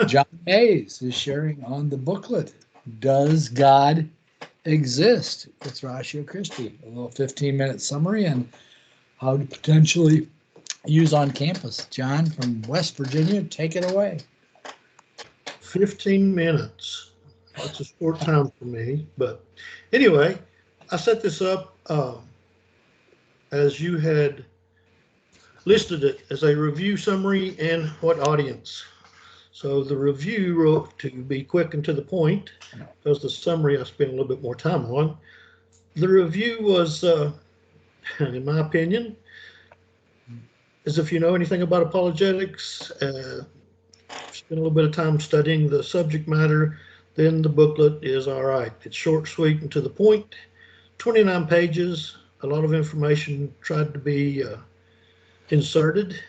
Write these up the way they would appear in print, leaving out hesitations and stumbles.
John Hayes is sharing on the booklet, Does God Exist? With Ratio Christi. A little 15-minute summary and how to potentially use on campus. John from West Virginia, take it away. 15 minutes. That's a short time for me. But anyway, I set this up as you had listed it as a review summary and what audience. So the review, to be quick and to the point, because the summary I spent a little bit more time on. The review was, in my opinion, as if you know anything about apologetics, spend a little bit of time studying the subject matter, then the booklet is all right. It's short, sweet, and to the point. 29 pages, a lot of information tried to be inserted,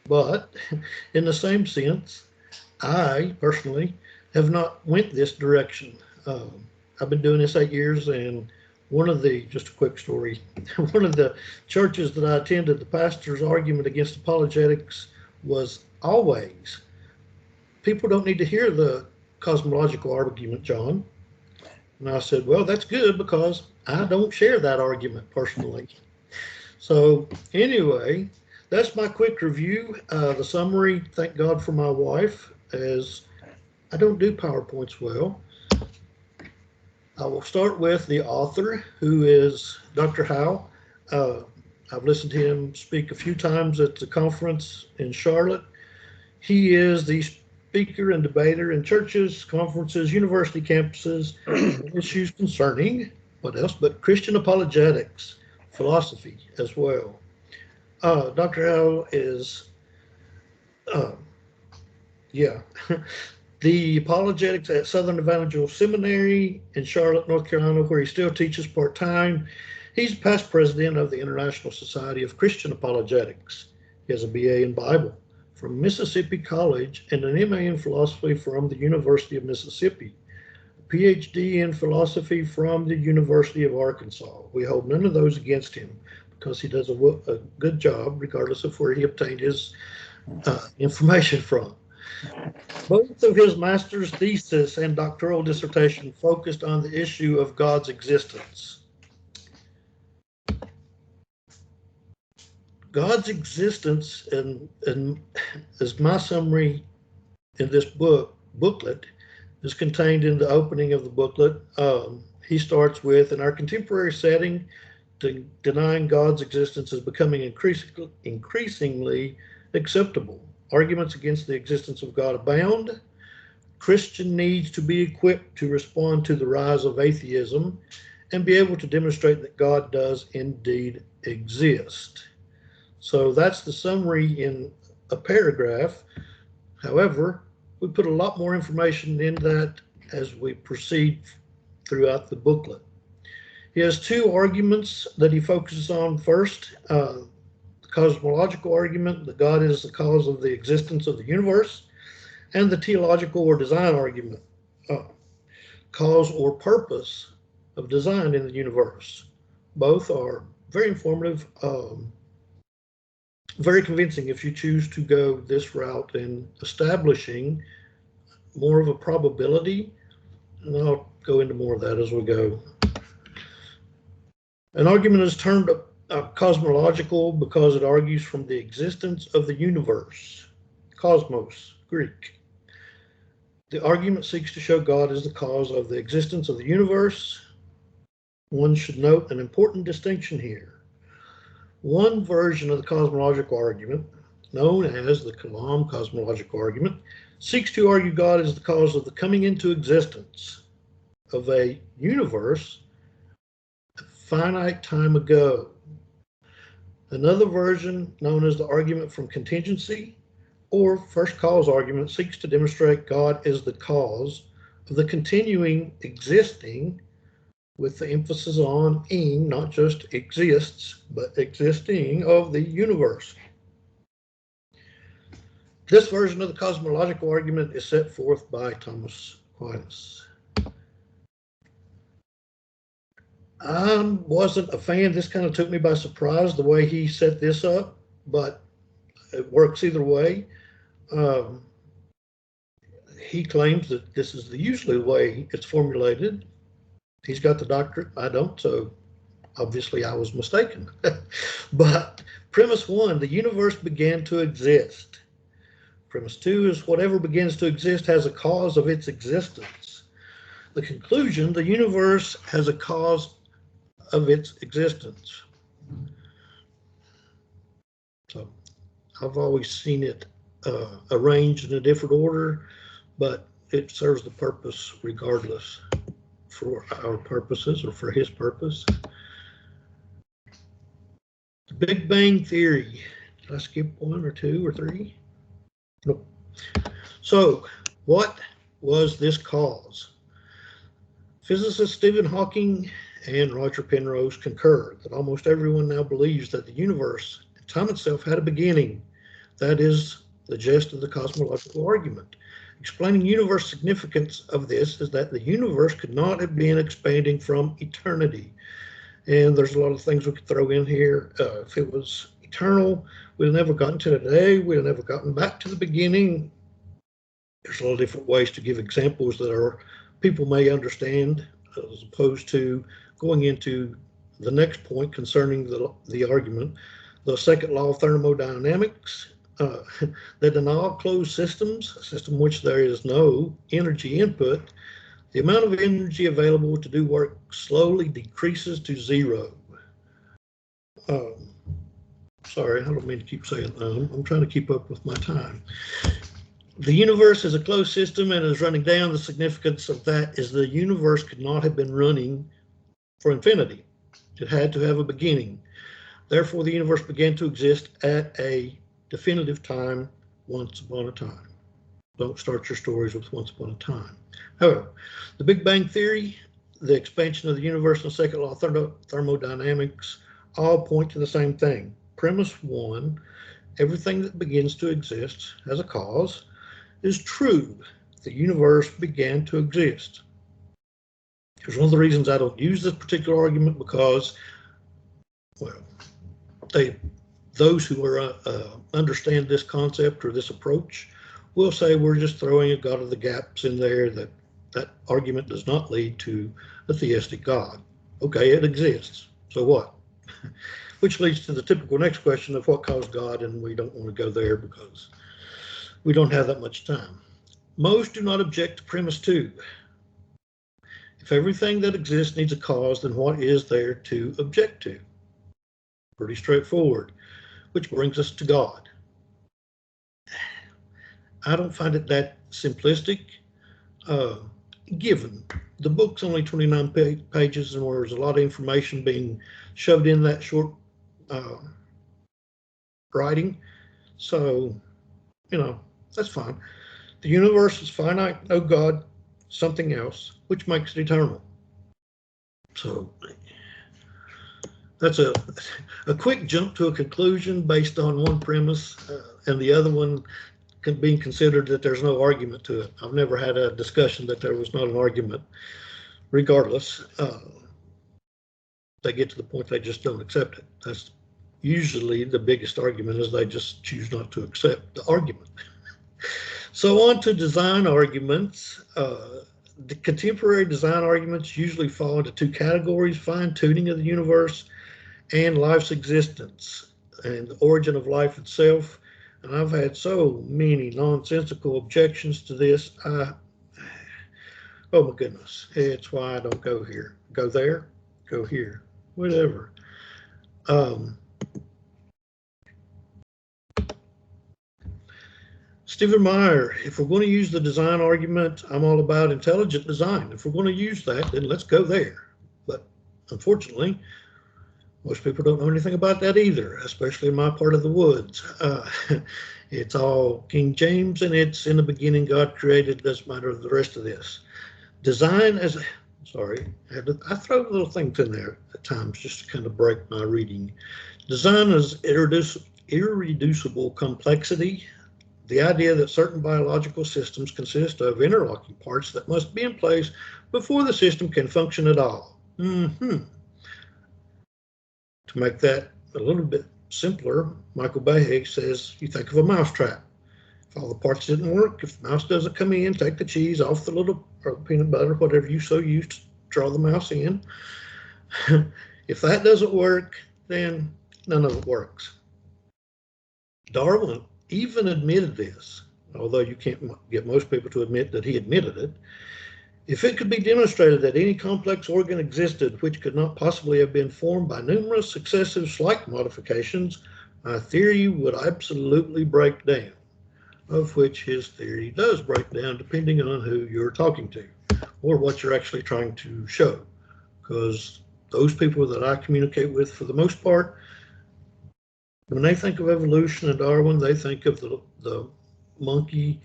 but in the same sense, I personally have not went this direction. I've been doing this 8 years, and just a quick story, one of the churches that I attended, the pastor's argument against apologetics was always, people don't need to hear the cosmological argument, John. And I said, well, that's good because I don't share that argument personally. So anyway, that's my quick review. The summary, thank God for my wife, as I don't do PowerPoints well. I will start with the author, who is Dr. Howe. I've listened to him speak a few times at the conference in Charlotte. He is the speaker and debater in churches, conferences, university campuses, issues concerning, what else, but Christian apologetics, philosophy as well. Dr. Howe is, the apologetics at Southern Evangelical Seminary in Charlotte, North Carolina, where he still teaches part-time. He's past president of the International Society of Christian Apologetics. He has a BA in Bible from Mississippi College and an MA in philosophy from the University of Mississippi, a PhD in philosophy from the University of Arkansas. We hold none of those against him because he does a good job regardless of where he obtained his information from. Both of his master's thesis and doctoral dissertation focused on the issue of God's existence. God's existence, and as my summary in this booklet, is contained in the opening of the booklet. He starts with, in our contemporary setting, denying God's existence is becoming increasingly acceptable. Arguments against the existence of God abound. Christian needs to be equipped to respond to the rise of atheism and be able to demonstrate that God does indeed exist. So that's the summary in a paragraph. However, we put a lot more information in that as we proceed throughout the booklet. He has two arguments that he focuses on. First, the cosmological argument that God is the cause of the existence of the universe, and the teleological or design argument, cause or purpose of design in the universe. Both are very informative, very convincing if you choose to go this route in establishing more of a probability, and I'll go into more of that as we go. An argument is termed cosmological because it argues from the existence of the universe, cosmos, Greek. The argument seeks to show God is the cause of the existence of the universe. One should note an important distinction here. One version of the cosmological argument, known as the Kalam cosmological argument, seeks to argue God is the cause of the coming into existence of a universe a finite time ago. Another version, known as the argument from contingency or first cause argument, seeks to demonstrate God is the cause of the continuing existing, with the emphasis on ing, not just exists, but existing of the universe. This version of the cosmological argument is set forth by Thomas Aquinas. I wasn't a fan. This kind of took me by surprise, the way he set this up, but it works either way. he claims that this is usually the way it's formulated. He's got the doctorate, I don't, so obviously I was mistaken. But premise 1, the universe began to exist. Premise 2 is whatever begins to exist has a cause of its existence. The conclusion, the universe has a cause of its existence. So I've always seen it arranged in a different order, but it serves the purpose regardless for our purposes or for his purpose. The Big Bang Theory. Did I skip 1 or 2 or 3? Nope. So what was this cause? Physicists Stephen Hawking and Roger Penrose concur that almost everyone now believes that the universe and time itself had a beginning. That is the gist of the cosmological argument. Explaining universe significance of this is that the universe could not have been expanding from eternity. And there's a lot of things we could throw in here. If it was eternal, we'd have never gotten to today. We'd have never gotten back to the beginning. There's a lot of different ways to give examples that are people may understand, as opposed to going into the next point concerning the argument. The second law of thermodynamics, that in all closed systems, a system in which there is no energy input, the amount of energy available to do work slowly decreases to 0. Sorry, I don't mean to keep saying that. I'm trying to keep up with my time. The universe is a closed system and is running down. The significance of that is the universe could not have been running for infinity. It had to have a beginning. Therefore, the universe began to exist at a definitive time, once upon a time. Don't start your stories with once upon a time. However, the Big Bang Theory, the expansion of the universe, and the second law of thermodynamics all point to the same thing. Premise 1, everything that begins to exist has a cause, is true. The universe began to exist. Here's one of the reasons I don't use this particular argument, because, well, those who are understand this concept or this approach will say we're just throwing a God of the gaps in there, that argument does not lead to a theistic God. Okay, it exists. So what? Which leads to the typical next question of what caused God, and we don't want to go there because we don't have that much time. Most do not object to premise 2. If everything that exists needs a cause, then what is there to object to? Pretty straightforward, which brings us to God. I don't find it that simplistic. Given the book's only 29 pages and there's a lot of information being shoved in that short writing, so, that's fine. The universe is finite, no God, something else, which makes it eternal. So that's a quick jump to a conclusion based on one premise, and the other one being considered that there's no argument to it. I've never had a discussion that there was not an argument. Regardless, they get to the point they just don't accept it. That's usually the biggest argument, is they just choose not to accept the argument. So on to design arguments. The contemporary design arguments usually fall into 2 categories: fine-tuning of the universe and life's existence and the origin of life itself. And I've had so many nonsensical objections to this. Oh my goodness, it's why I don't go here. Go there, go here, whatever. Stephen Meyer, if we're going to use the design argument, I'm all about intelligent design. If we're going to use that, then let's go there. But unfortunately, most people don't know anything about that either, especially in my part of the woods. It's all King James, and it's in the beginning God created. It doesn't matter the rest of this. Design as, I throw little things in there at times just to kind of break my reading. Design is irreducible complexity. The idea that certain biological systems consist of interlocking parts that must be in place before the system can function at all. To make that a little bit simpler, Michael Behe says, you think of a mousetrap. If all the parts didn't work. If the mouse doesn't come in, take the cheese off the little, or the peanut butter, whatever you so use to draw the mouse in. If that doesn't work, then none of it works. Darwin even admitted this, although you can't get most people to admit that he admitted it. If it could be demonstrated that any complex organ existed which could not possibly have been formed by numerous successive slight modifications, my theory would absolutely break down, of which his theory does break down depending on who you're talking to or what you're actually trying to show. Because those people that I communicate with, for the most part, when they think of evolution and Darwin, they think of the monkey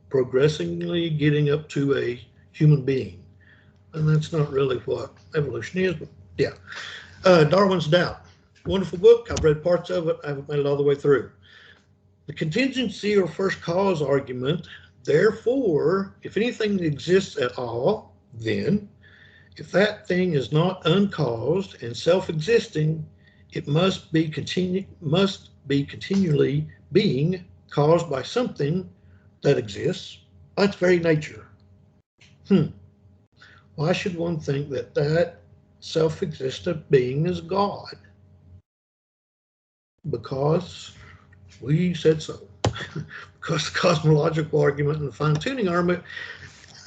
progressively getting up to a human being. And that's not really what evolution is, but yeah. Darwin's Doubt. Wonderful book. I've read parts of it. I haven't made it all the way through. The contingency or first cause argument, therefore, if anything exists at all, then if that thing is not uncaused and self-existing, it must be continually being caused by something that exists by its very nature. Why should one think that that self-existent being is God? Because we said so. Because the cosmological argument and the fine-tuning argument,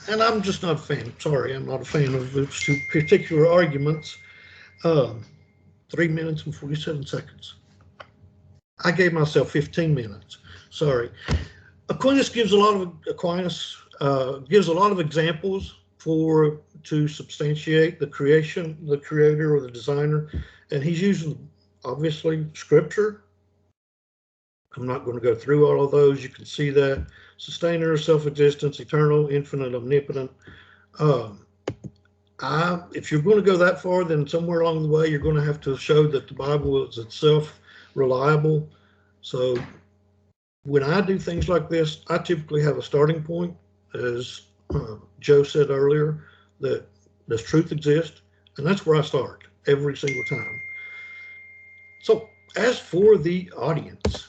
and I'm just not a fan. Sorry, I'm not a fan of those two particular arguments. 3 minutes and 47 seconds. I gave myself 15 minutes. Sorry. Aquinas gives a lot of examples to substantiate the creator or the designer, and he's using obviously scripture. I'm not going to go through all of those. You can see that sustainer, self-existence, eternal, infinite, omnipotent. If you're going to go that far, then somewhere along the way, you're going to have to show that the Bible is itself reliable. So when I do things like this, I typically have a starting point, as Joe said earlier, that does truth exist? And that's where I start every single time. So as for the audience,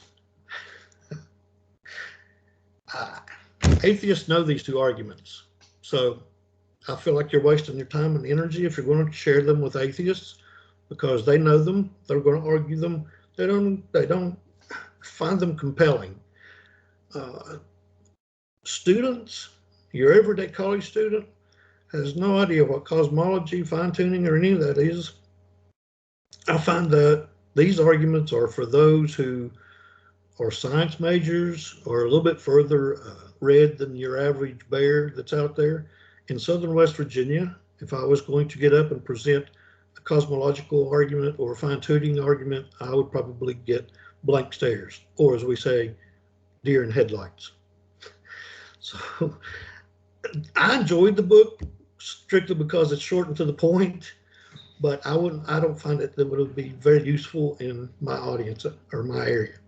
atheists know these two arguments. So I feel like you're wasting your time and energy if you're going to share them with atheists, because they know them, they're going to argue them, they don't find them compelling. Students, your everyday college student, has no idea what cosmology, fine-tuning, or any of that is. I find that these arguments are for those who are science majors or a little bit further read than your average bear that's out there. In Southern West Virginia, if I was going to get up and present a cosmological argument or a fine-tuning argument, I would probably get blank stares, or as we say, deer in headlights. So I enjoyed the book strictly because it's short and to the point, but I don't find it that would be very useful in my audience or my area.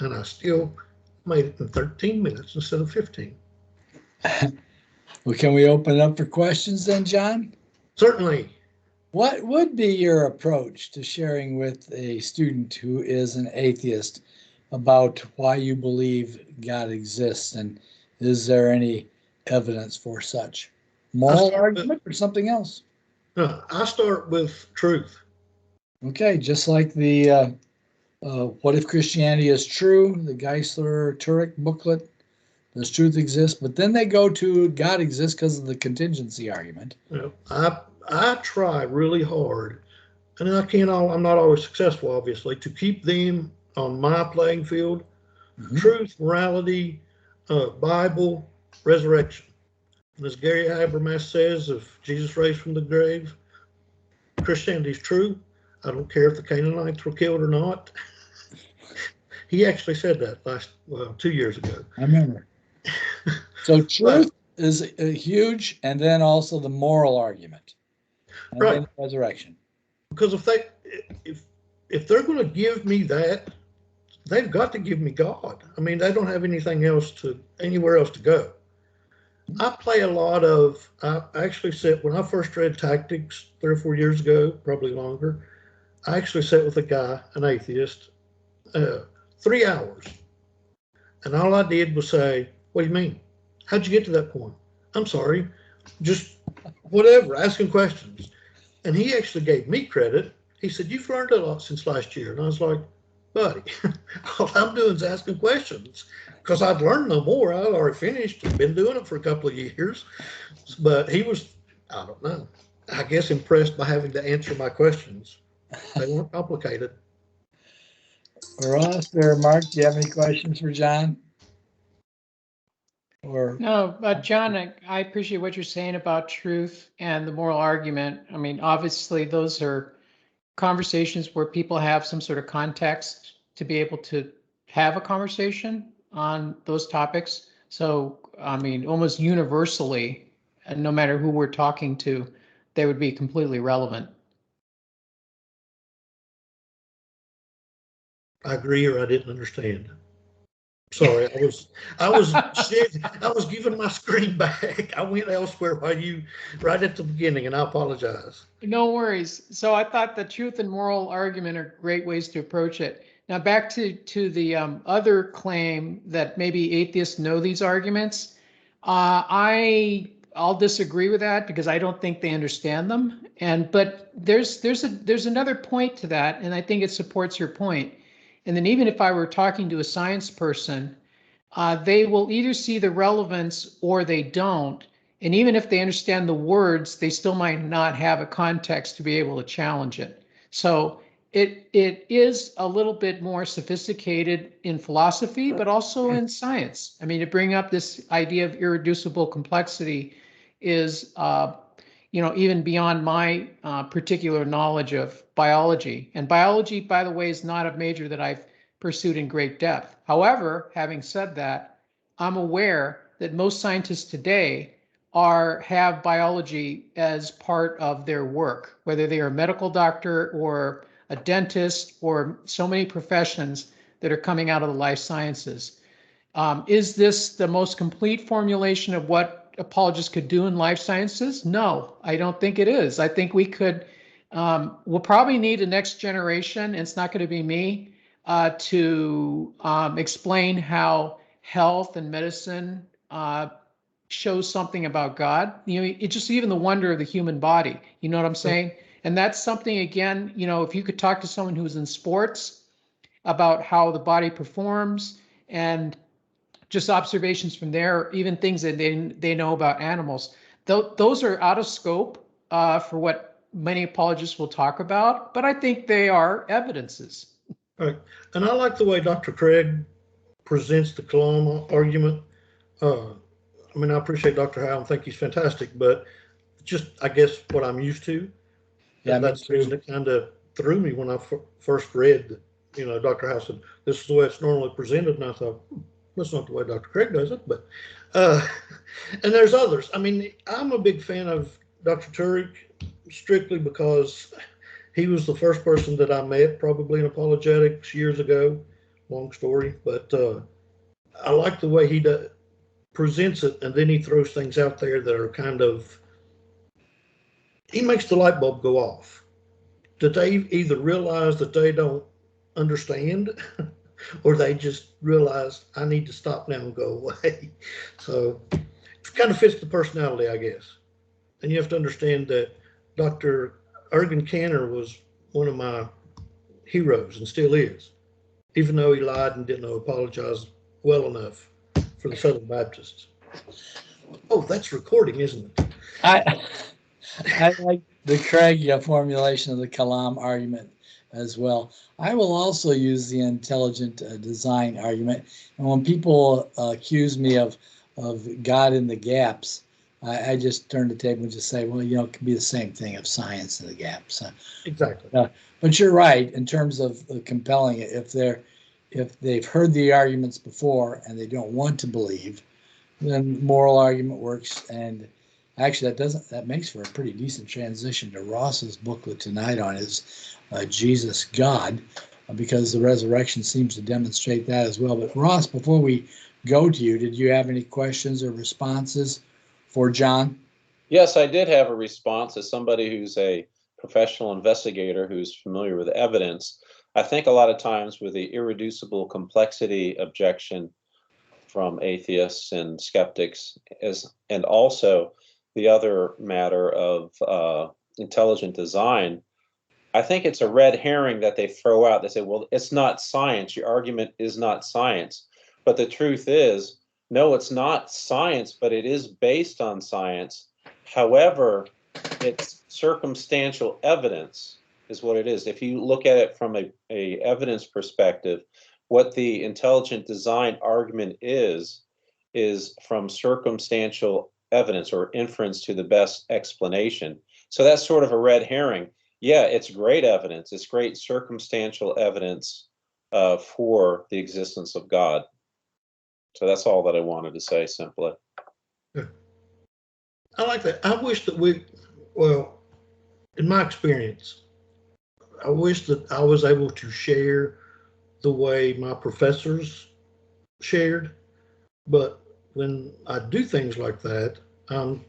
And I still made it in 13 minutes instead of 15. Well, can we open it up for questions then, John? Certainly. What would be your approach to sharing with a student who is an atheist about why you believe God exists, and is there any evidence for such? Moral argument or something else? No, I start with truth. Okay, just like the What If Christianity is True, the Geisler-Turek booklet, does truth exist? But then they go to God exists because of the contingency argument. You know, I try really hard, and I'm not always successful, obviously, to keep them on my playing field. Mm-hmm. Truth, morality, Bible, resurrection. And as Gary Habermas says, if Jesus raised from the grave, Christianity is true. I don't care if the Canaanites were killed or not. He actually said that 2 years ago. I remember. So truth is huge, and then also the moral argument, and right? Then resurrection. Because if they're going to give me that, they've got to give me God. I mean, they don't have anything else anywhere else to go. I play a lot of. I actually sat when I first read Tactics 3 or 4 years ago, probably longer. I actually sat with a guy, an atheist, 3 hours, And all I did was say, what do you mean? How'd you get to that point? I'm sorry, just whatever, asking questions. And he actually gave me credit. He said, you've learned a lot since last year. And I was like, buddy, all I'm doing is asking questions because I'd learned no more. I'd already finished, been doing it for a couple of years. But he was, I don't know, I guess impressed by having to answer my questions. They weren't complicated. Ross or Mark, do you have any questions for John? Or No, but John, I appreciate what you're saying about truth and the moral argument. I mean, obviously, those are conversations where people have some sort of context to be able to have a conversation on those topics. So, I mean, almost universally, and no matter who we're talking to, they would be completely relevant. I agree, or I didn't understand. Sorry, I was giving my screen back. I went elsewhere while you right at the beginning, and I apologize. No worries. So I thought the truth and moral argument are great ways to approach it. Now back to the other claim that maybe atheists know these arguments. I'll disagree with that because I don't think they understand them. But there's another point to that, and I think it supports your point. And then even if I were talking to a science person, they will either see the relevance or they don't. And even if they understand the words, they still might not have a context to be able to challenge it. So it is a little bit more sophisticated in philosophy, but also in science. I mean, to bring up this idea of irreducible complexity is, even beyond my particular knowledge of biology. And biology, by the way, is not a major that I've pursued in great depth. However, having said that, I'm aware that most scientists today have biology as part of their work, whether they are a medical doctor or a dentist or so many professions that are coming out of the life sciences. Is this the most complete formulation of what apologists could do in life sciences? No, I don't think it is. I think we could, we'll probably need a next generation, and it's not going to be me, to explain how health and medicine shows something about God. It's just even the wonder of the human body. You know what I'm saying? And that's something, again, if you could talk to someone who's in sports about how the body performs and just observations from there, even things that they know about animals, those are out of scope for what many apologists will talk about, but I think they are evidences. All right. And I like the way Dr. Craig presents the Kalam argument. I appreciate Dr. Howe and think he's fantastic, but just, I guess, what I'm used to. Yeah, and that's the reason it kind of threw me when I first read, Dr. Howe said, this is the way it's normally presented. And I thought, that's not the way Dr. Craig does it. But, and there's others. I mean, I'm a big fan of Dr. Turek strictly because he was the first person that I met probably in apologetics years ago. Long story, but I like the way he presents it, and then he throws things out there that are kind of, he makes the light bulb go off. That they either realize that they don't understand or they just realize I need to stop now and go away. So it kind of fits the personality, I guess. And you have to understand that Dr. Ergen Canner was one of my heroes and still is, even though he lied and didn't apologize well enough for the Southern Baptists. Oh, that's recording, isn't it? I like the Craig formulation of the Kalam argument as well. I will also use the intelligent design argument. And when people accuse me of God in the gaps, I just turn the table and just say, well, it can be the same thing of science in the gaps. Exactly. But you're right in terms of compelling it. If they've heard the arguments before and they don't want to believe, then moral argument works. And actually, that makes for a pretty decent transition to Ross's booklet tonight on his Jesus God, because the resurrection seems to demonstrate that as well. But Ross, before we go to you, did you have any questions or responses for John? Yes, I did have a response as somebody who's a professional investigator who's familiar with evidence. I think a lot of times with the irreducible complexity objection, from atheists and skeptics, and also the other matter of intelligent design. I think it's a red herring that they throw out. They say, well, it's not science. Your argument is not science. But the truth is, no, it's not science, but it is based on science. However, it's circumstantial evidence is what it is. If you look at it from a evidence perspective, what the intelligent design argument is from circumstantial evidence or inference to the best explanation. So that's sort of a red herring. Yeah, it's great evidence. It's great circumstantial evidence for the existence of God. So that's all that I wanted to say simply. I like that. I wish that well, in my experience, I wish that I was able to share the way my professors shared. But when I do things like that, I'm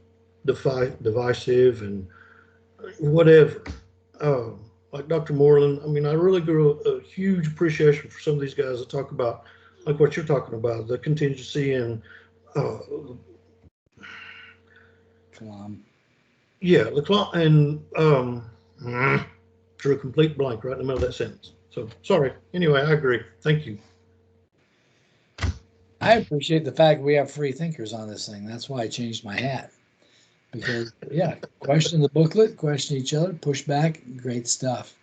divisive and whatever. Like Dr. Moreland, I mean, I really grew a huge appreciation for some of these guys that talk about, like what you're talking about, the contingency and, yeah, the clock and, drew a complete blank right in the middle of that sentence. So sorry. Anyway, I agree. Thank you. I appreciate the fact we have free thinkers on this thing. That's why I changed my hat. Because, yeah, question the booklet, question each other, push back, great stuff.